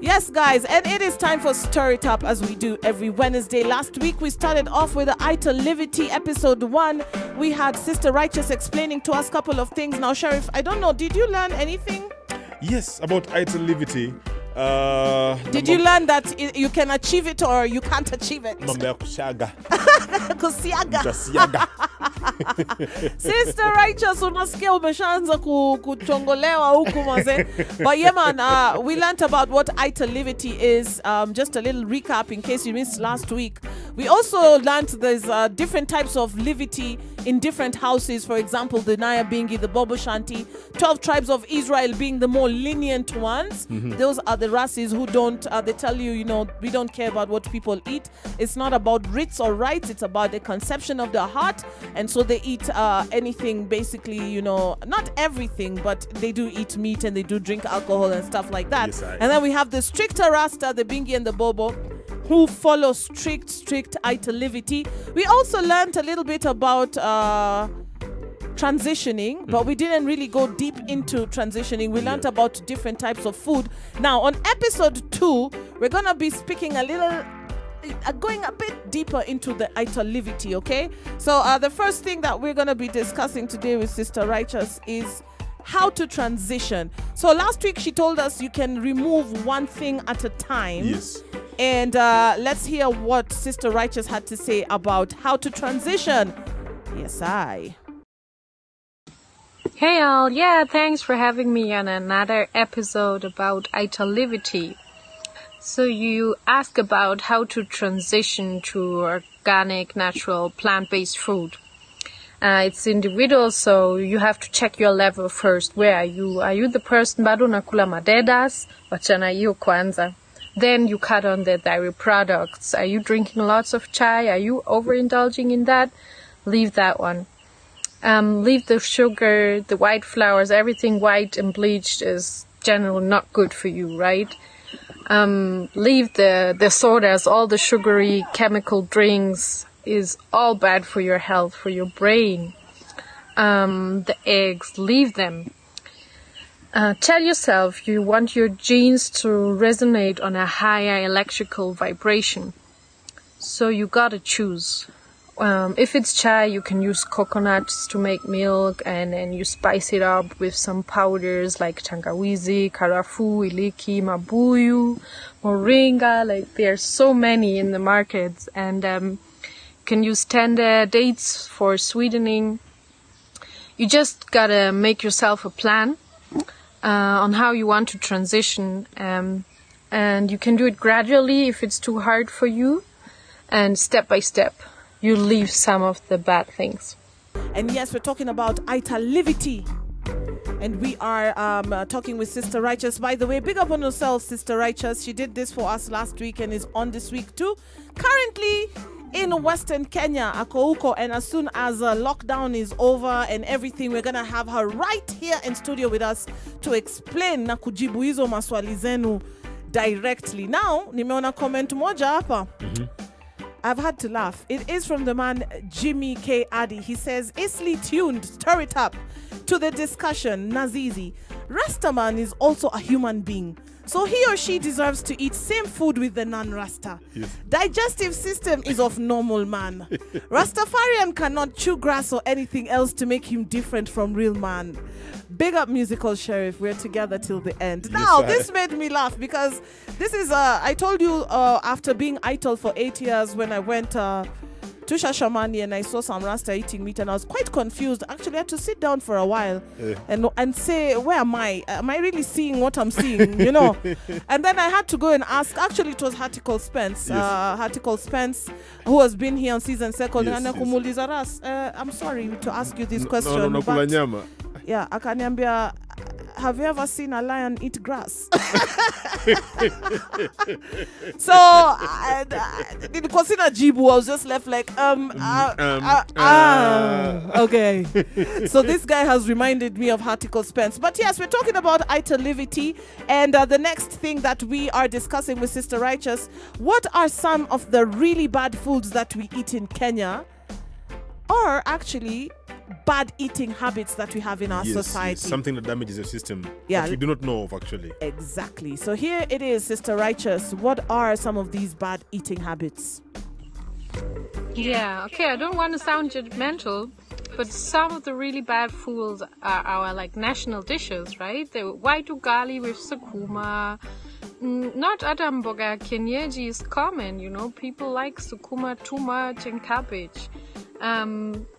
Yes, guys, and it is time for Stir It Up as we do every Wednesday. Last week, we started off with the Ital Livity episode 1. We had Sister Righteous explaining to us a couple of things. Now, Sheriff, I don't know, did you learn anything? Yes, about Ital Livity. Did you learn that you can achieve it or you can't achieve it? Sister Righteous, unasikia umeshaanza kuchongolewa huku maze. But yeah, man, we learned about what Ital Livity is. Just a little recap in case you missed last week. We also learned there's different types of livity in different houses. For example, the Naya Bingi, the Bobo Shanti, 12 tribes of Israel being the more lenient ones. Those are the races who don't, they tell you, you know, we don't care about what people eat. It's not about writs or rights. It's about the conception of the heart. And so they eat anything, basically, you know, not everything, but they do eat meat and they do drink alcohol and stuff like that. Yes, and then we have the stricter Rasta, the Bingi and the Bobo, who follow strict Ital Livity. We also learned a little bit about transitioning, but we didn't really go deep into transitioning. We learned about different types of food. Now, on episode 2, we're going to be speaking a little, going a bit deeper into the Ital Livity, okay? So the first thing that we're going to be discussing today with Sister Righteous is how to transition. So last week she told us you can remove one thing at a time. Yes. And let's hear what Sister Righteous had to say about how to transition. Yes, I. Hey all, yeah, thanks for having me on another episode about Ital Livity. So you ask about how to transition to organic, natural, plant-based food. It's individual, so you have to check your level first. Where are you? Are you the person bado nakula madedas? Wachana hiyo kwanza. Then you cut on the dairy products. Are you drinking lots of chai? Are you overindulging in that? Leave that one. Leave the sugar, the white flours, everything white and bleached is generally not good for you, right? Leave the sodas, all the sugary chemical drinks is all bad for your health, for your brain. The eggs, leave them. Tell yourself you want your genes to resonate on a higher electrical vibration. So you gotta choose. If it's chai, you can use coconuts to make milk, and then you spice it up with some powders like tangawizi, karafu, iliki, mabuyu, moringa. Like there's so many in the markets, and you can use tender dates for sweetening. You just gotta make yourself a plan on how you want to transition, and you can do it gradually if it's too hard for you, and step by step you leave some of the bad things. And yes, we're talking about Ital Livity, and we are talking with Sister Righteous. By the way, big up on yourself, Sister Righteous. She did this for us last week and is on this week too. Currently in Western Kenya, Akouko, and as soon as lockdown is over and everything, we're gonna have her right here in studio with us to explain na kujibu hizo maswali zenu directly. Now, nimeona comment moja hapa. I've had to laugh. It is from the man Jimmy K. Addy. He says, "Isly tuned, stir it up to the discussion. Nazizi, Rastaman is also a human being. So he or she deserves to eat same food with the non-Rasta. Yes. Digestive system is of normal man. Rastafarian cannot chew grass or anything else to make him different from real man." Big up Musical Sheriff. We're together till the end. Yes, now, this made me laugh because this is, I told you after being Ital for 8 years when I went to Shashamani and I saw some Rasta eating meat and I was quite confused. Actually, I had to sit down for a while and say, where am I? Am I really seeing what I'm seeing? You know? And then I had to go and ask. Actually, it was Harticle Spence. Harticle Spence, who has been here on CeaseNSekkle. Yes. I'm sorry to ask you this question. But yeah, akaniambia, have you ever seen a lion eat grass? So didn't consider Jibu. I was just left like okay. So this guy has reminded me of Harticle Spence. But yes, we're talking about Ital Livity, and the next thing that we are discussing with Sister Righteous, what are some of the really bad foods that we eat in Kenya? Or actually, bad eating habits that we have in our society. Yes, something that damages your system Yeah. that we do not know of actually. Exactly. So here it is, Sister Righteous. What are some of these bad eating habits? Yeah, okay, I don't want to sound judgmental, but some of the really bad foods are our like national dishes, right? The white ugali with sukuma. Not adamboga kienyeji is common, you know. People like sukuma too much and cabbage.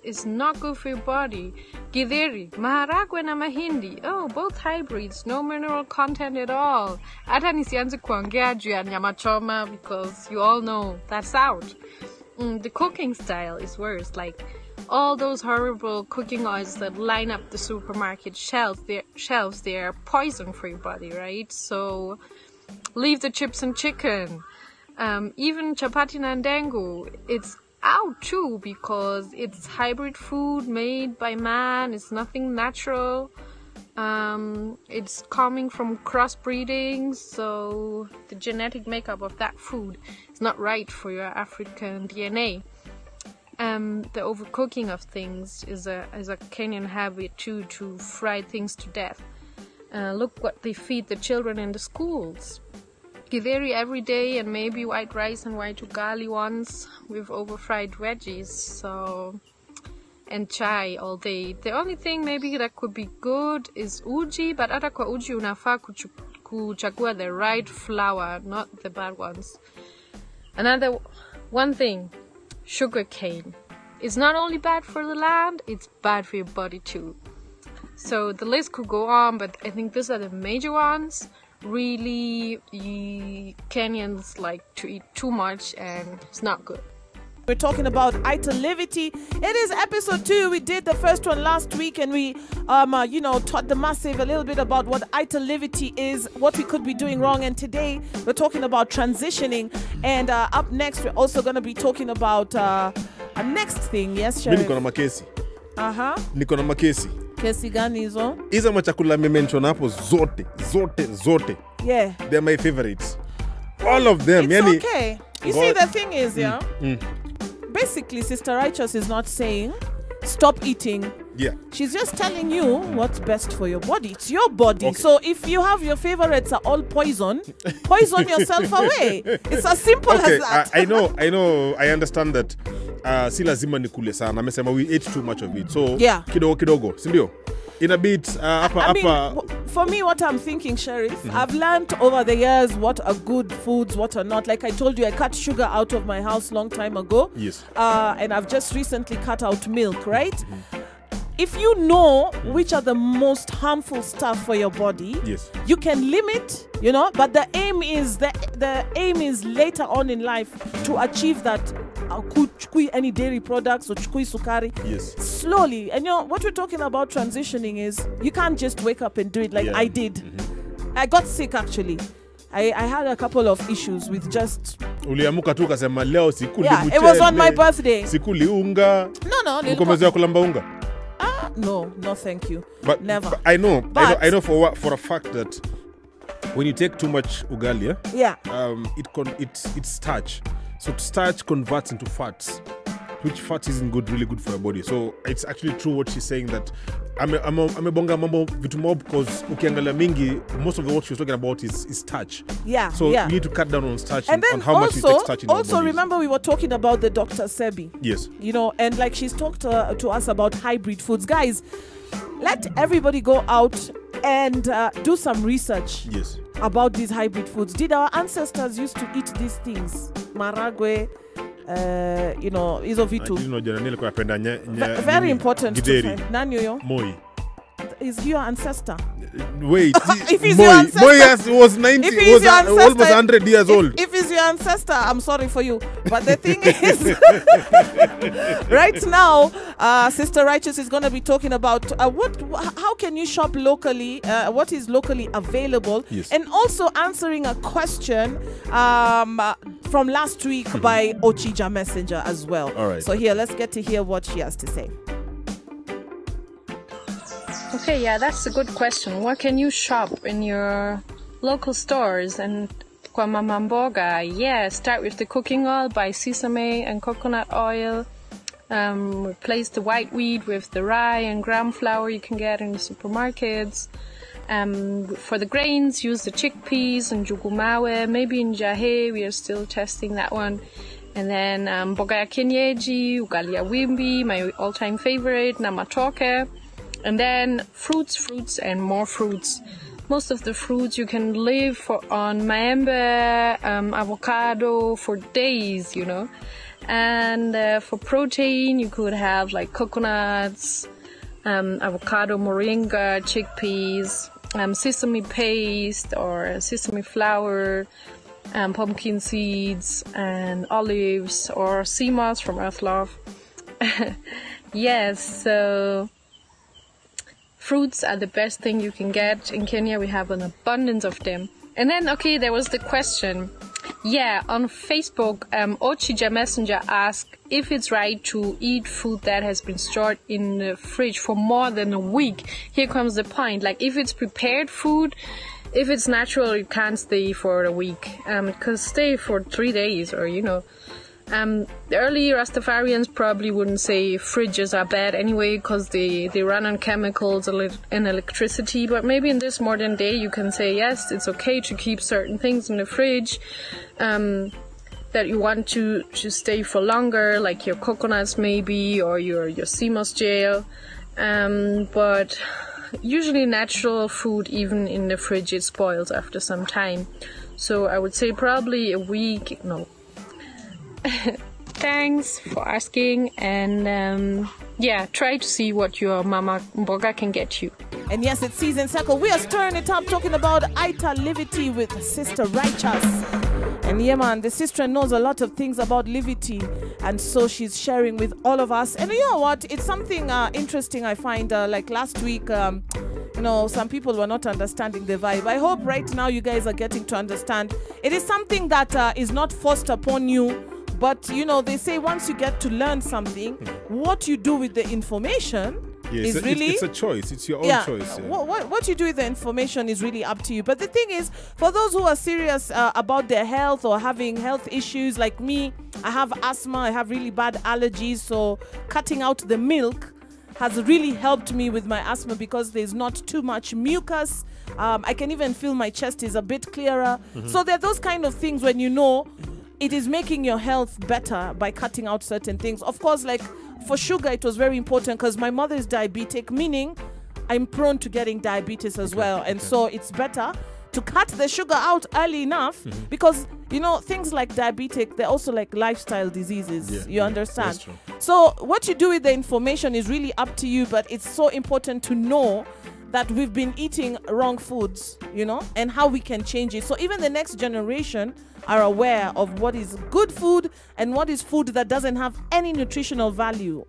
It's not good for your body. Githeri, maharagwe na mahindi. Oh, both hybrids, no mineral content at all. Hata nisianze kuongea juu ya nyama choma because you all know that's out. The cooking style is worse. Like all those horrible cooking oils that line up the supermarket shelves, they're poison for your body, right? So leave the chips and chicken. Even chapati na ndengu, it's out too because it's hybrid food made by man. It's nothing natural. It's coming from crossbreeding, so the genetic makeup of that food is not right for your African DNA. The overcooking of things is a Kenyan habit too, to fry things to death. Look what they feed the children in the schools. Githeri every day and maybe white rice and white ugali once with over-fried veggies. So, and chai all day. The only thing maybe that could be good is uji, but hata kwa uji unafaa kuchagua the right flour, not the bad ones. Another one thing, sugar cane. It's not only bad for the land, it's bad for your body too. So the list could go on, but I think these are the major ones. Really, Kenyans like to eat too much and it's not good. We're talking about Ital Livity. It is episode 2. We did the first one last week and we, taught the massive a little bit about what Ital Livity is, what we could be doing wrong. And today we're talking about transitioning. And up next, we're also going to be talking about a next thing. Yes, Sheriff? Niko na makesi. Niko na makesi. Kesi gani hizo? Hizo machakula mention hapo zote. Yeah. They're my favorites. All of them. It's okay. You see, the thing is, basically, Sister Righteous is not saying stop eating. Yeah. She's just telling you what's best for your body. It's your body. Okay. So if you have your favorites are all poison yourself away. It's as simple as that. I know. I understand that. Si lazima nikule sana. Amesema we ate too much of it. So yeah. Kidogo, si ndio? In a bit, I mean, for me, what I'm thinking, Sheriff, I've learned over the years what are good foods, what are not. Like I told you, I cut sugar out of my house long time ago. Yes. And I've just recently cut out milk, right? If you know which are the most harmful stuff for your body, yes, you can limit, but the aim is later on in life to achieve that any dairy products or chukui sukari. Yes. Slowly. And what we're talking about transitioning is you can't just wake up and do it like I did. I got sick actually. I had a couple of issues with just uliamuka tu kasema leo sikuli mchele. It was on my birthday. Sikuli unga. No. Ukomezoea kulamba unga? No, thank you. But never. But I know for a fact that when you take too much ugali, it's starch. So starch converts into fats, which fat isn't really good for your body. So it's actually true what she's saying that amebonga mambo vitu mob because ukiangalia mingi, most of what she was talking about is starch. Yeah. So you need to cut down on starch and on how much you take starch in your body. Also remember we were talking about the Dr. Sebi. Yes. And like she's talked to us about hybrid foods. Guys, let everybody go out and do some research. Yes. About these hybrid foods. Did our ancestors used to eat these things? Maragwe, hizo vitu. Very important to find. Nani huyo? Moi. Is he your ancestor? Wait. If he's your ancestor, was 90. Was almost 100 years old. If he's your ancestor, I'm sorry for you. But the thing is, right now, Sister Righteous is going to be talking about how can you shop locally, what is locally available, and also answering a question from last week by Ochija Messenger as well. All right. So here, let's get to hear what she has to say. Okay, yeah, that's a good question. What can you shop in your local stores? And kwa mama mboga, start with the cooking oil, buy sesame and coconut oil. Replace the white wheat with the rye and gram flour you can get in the supermarkets. For the grains, use the chickpeas and jugumawe. Maybe in jahe, we are still testing that one. And then mboga ya kienyeji, ugali ya wimbi, my all-time favorite, na matoke. And then fruits, and more fruits. Most of the fruits you can live on maembe, avocado for days, you know. And for protein, you could have like coconuts, avocado, moringa, chickpeas, sesame paste or sesame flour, pumpkin seeds, and olives, or sea moss from Earth Love. Yes, so fruits are the best thing you can get. In Kenya, we have an abundance of them. And then, okay, there was the question. Yeah, on Facebook, Ochija Messenger asked if it's right to eat food that has been stored in the fridge for more than a week. Here comes the point. Like, if it's prepared food, if it's natural, you can't stay for a week. Because stay for 3 days, or, you know. The early Rastafarians probably wouldn't say fridges are bad anyway, because they run on chemicals and electricity. But maybe in this modern day, you can say, yes, it's okay to keep certain things in the fridge that you want to stay for longer, like your coconuts maybe, or your CMOS gel. But usually natural food, even in the fridge, it spoils after some time. So I would say probably a week, no. Thanks for asking, and yeah, try to see what your mama mboga can get you. And yes, it's CeaseNSekkle. We are stirring it up, talking about Ital Livity with Sister Righteous. And yeah, man, the sister knows a lot of things about Livity, and so she's sharing with all of us. And you know what? It's something interesting I find. Like last week, you know, some people were not understanding the vibe. I hope right now you guys are getting to understand. It is something that is not forced upon you. But, you know, they say once you get to learn something, what you do with the information is really... It's a choice. It's your own choice. Yeah. What you do with the information is really up to you. But the thing is, for those who are serious about their health or having health issues like me, I have asthma, I have really bad allergies. So cutting out the milk has really helped me with my asthma because there's not too much mucus. I can even feel my chest is a bit clearer. So there are those kind of things when you know it is making your health better by cutting out certain things. Of course, like for sugar, it was very important because my mother is diabetic, meaning I'm prone to getting diabetes as well. And so it's better to cut the sugar out early enough because, you know, things like diabetic, they're also like lifestyle diseases. You understand? That's true. So what you do with the information is really up to you, but it's so important to know that we've been eating wrong foods, you know, and how we can change it. So even the next generation are aware of what is good food and what is food that doesn't have any nutritional value.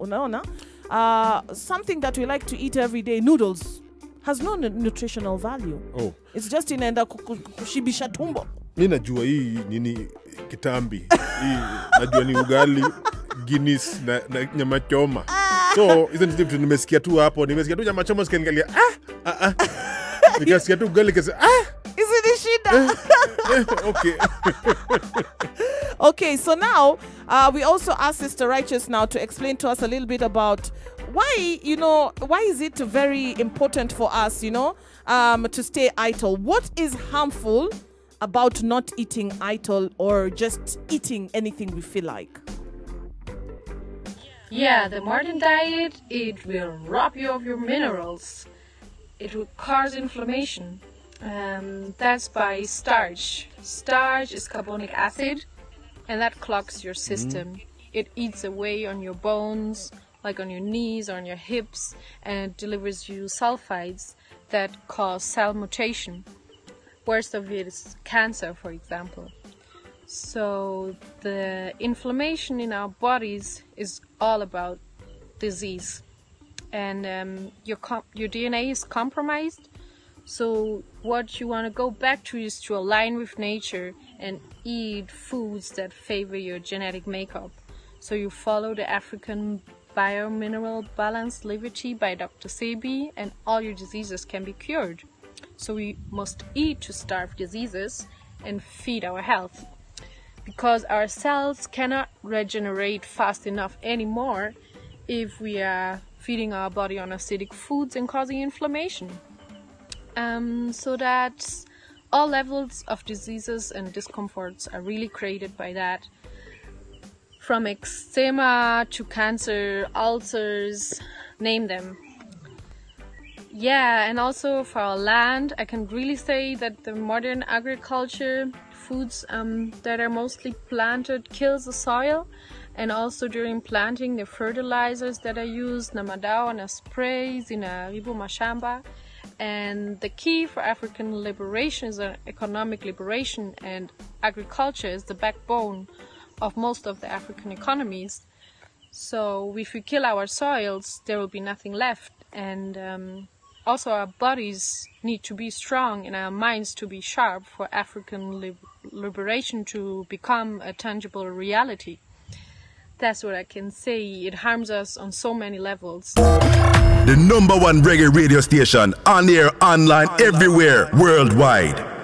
Something that we like to eat every day, noodles, has no nutritional value. Oh. It's just inaenda kushibisha tumbo. Mimi najua hii nini kitambi. Hii najua ni ugali, Guinness na nyama choma. So, isn't it nimesikia tu hapo, nimesikia tu nyama choma sikangalia. Nikasikia tu ugali kasa Isn't it shida? Okay. Okay, so now we also asked Sister Righteous now to explain to us a little bit about why is it very important for us, to stay idle? What is harmful about not eating idle or just eating anything we feel like? Yeah, the modern diet, it will rob you of your minerals. It will cause inflammation. That's by starch. Starch is carbonic acid, and that clogs your system. It eats away on your bones, like on your knees or on your hips, and it delivers you sulfides that cause cell mutation. Worst of it is cancer, for example. So the inflammation in our bodies is all about disease, and your DNA is compromised. So what you want to go back to is to align with nature and eat foods that favor your genetic makeup. So you follow the African Biomineral Balance Livity by Dr. Sebi, and all your diseases can be cured. So we must eat to starve diseases and feed our health. Because our cells cannot regenerate fast enough anymore, if we are feeding our body on acidic foods and causing inflammation. So that all levels of diseases and discomforts are really created by that. From eczema to cancer, ulcers, name them. Yeah, and also for our land, I can really say that the modern agriculture, foods that are mostly planted, kills the soil. And also during planting, the fertilizers that are used, na madawa na sprays, inaharibu mashamba. And the key for African liberation is economic liberation, and agriculture is the backbone of most of the African economies. So if we kill our soils, there will be nothing left. And also our bodies need to be strong and our minds to be sharp for African liberation to become a tangible reality. That's what I can say. It harms us on so many levels. The #1 reggae radio station, on air, online, everywhere, worldwide.